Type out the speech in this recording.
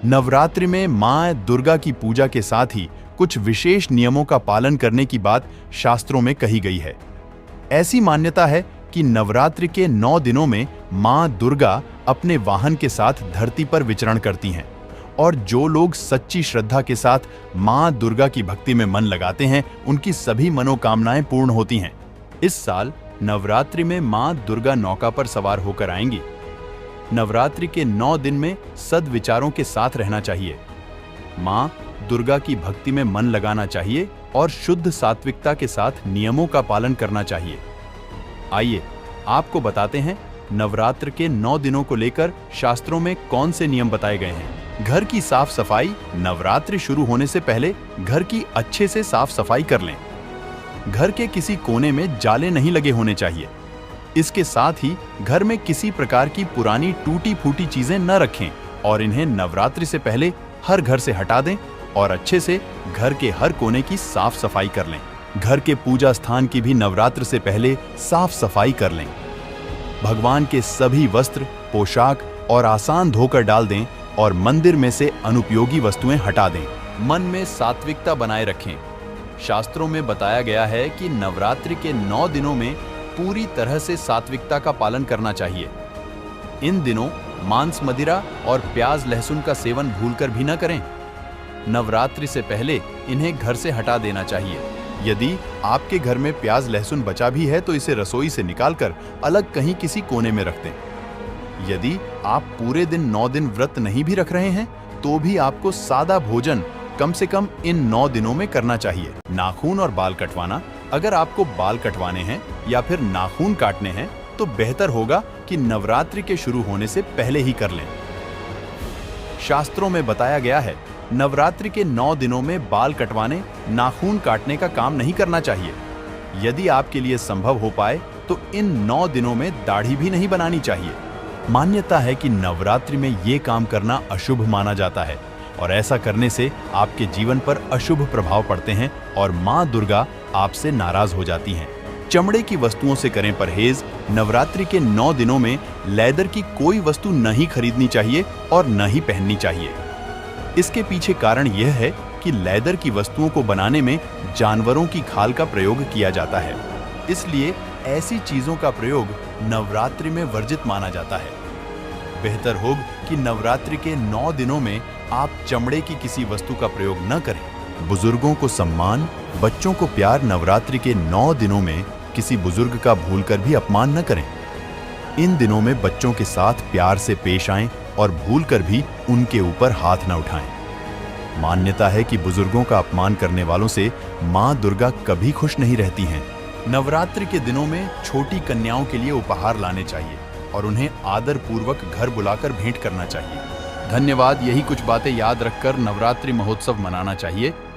नवरात्रि में मां दुर्गा की पूजा के साथ ही कुछ विशेष नियमों का पालन करने की बात शास्त्रों में कही गई है। ऐसी मान्यता है कि नवरात्रि के 9 दिनों में मां दुर्गा अपने वाहन के साथ धरती पर विचरण करती हैं और जो लोग सच्ची श्रद्धा के साथ मां दुर्गा की भक्ति में मन लगाते हैं, उनकी सभी मनोकामनाएं पूर्ण होती हैं। इस साल नवरात्रि में मां दुर्गा नौका पर सवार होकर आएंगी। नवरात्रि के 9 दिन में सद्विचारों के साथ रहना चाहिए। मां दुर्गा की भक्ति में मन लगाना चाहिए और शुद्ध सात्विकता के साथ नियमों का पालन करना चाहिए। आइए आपको बताते हैं नवरात्र के 9 दिनों को लेकर शास्त्रों में कौन से नियम बताए गए हैं। घर की साफ सफाई। नवरात्रि शुरू होने से पहले घर की अच्छे से साफ सफाई कर लें। घर के किसी कोने में जाले नहीं लगे होने चाहिए। इसके साथ ही घर में किसी प्रकार की पुरानी टूटी फूटी चीजें न रखें और इन्हें नवरात्रि से पहले हर घर से हटा दें और अच्छे से घर के हर कोने की साफ सफाई कर लें। घर के पूजा स्थान की भी नवरात्र से पहले साफ सफाई कर लें। भगवान के सभी वस्त्र, पोशाक और आसान धोकर डाल दें और मंदिर में से अनुपयोगी वस्तुएं हटा दें। मन में सात्विकता बनाए रखें। शास्त्रों में बताया गया है कि नवरात्रि के 9 दिनों में पूरी तरह से सात्विकता का पालन करना चाहिए। इन दिनों मांस, मदिरा और प्याज लहसुन का सेवन भूलकर भी न करें। नवरात्रि से पहले इन्हें घर से हटा देना चाहिए। यदि आपके घर में प्याज लहसुन बचा भी है तो इसे रसोई से निकालकर अलग कहीं किसी कोने में रख दें। यदि आप पूरे दिन 9 दिन व्रत नहीं भी रख रहे हैं तो भी आपको सादा भोजन कम से कम इन 9 दिनों में करना चाहिए। नाखून और बाल कटवाना। अगर आपको बाल कटवाने हैं या फिर नाखून काटने हैं तो बेहतर होगा कि नवरात्रि के शुरू होने से पहले ही कर लें। शास्त्रों में बताया गया है नवरात्रि के 9 दिनों में बाल कटवाने, नाखून काटने का काम नहीं करना चाहिए। यदि आपके लिए संभव हो पाए तो इन 9 दिनों में दाढ़ी भी नहीं बनानी चाहिए। मान्यता है कि नवरात्रि में ये काम करना अशुभ माना जाता है और ऐसा करने से आपके जीवन पर अशुभ प्रभाव पड़ते हैं और मां दुर्गा आपसे नाराज हो जाती हैं। चमड़े की वस्तुओं से करें परहेज। नवरात्रि के 9 दिनों में लेदर की कोई वस्तु नहीं खरीदनी चाहिए और न ही पहननी चाहिए। इसके पीछे कारण यह है कि लेदर की वस्तुओं को बनाने में जानवरों की खाल का प्रयोग किया जाता है, इसलिए ऐसी चीजों का प्रयोग नवरात्रि में वर्जित माना जाता है। बेहतर होगा कि नवरात्रि के 9 दिनों में आप चमड़े की किसी वस्तु का प्रयोग न करें। बुजुर्गों को सम्मान, बच्चों को प्यार। नवरात्रि के 9 दिनों में किसी बुजुर्ग का भूलकर भी अपमान न करें। इन दिनों में बच्चों के साथ प्यार से पेश आएं और भूलकर भी उनके ऊपर हाथ न उठाएं। मान्यता है कि बुजुर्गों का अपमान करने वालों से मां दुर्गा कभी खुश नहीं रहती हैं। नवरात्रि के दिनों में छोटी कन्याओं के लिए उपहार लाने चाहिए और उन्हें आदर पूर्वक घर बुलाकर भेंट करना चाहिए। धन्यवाद। यही कुछ बातें याद रखकर नवरात्रि महोत्सव मनाना चाहिए।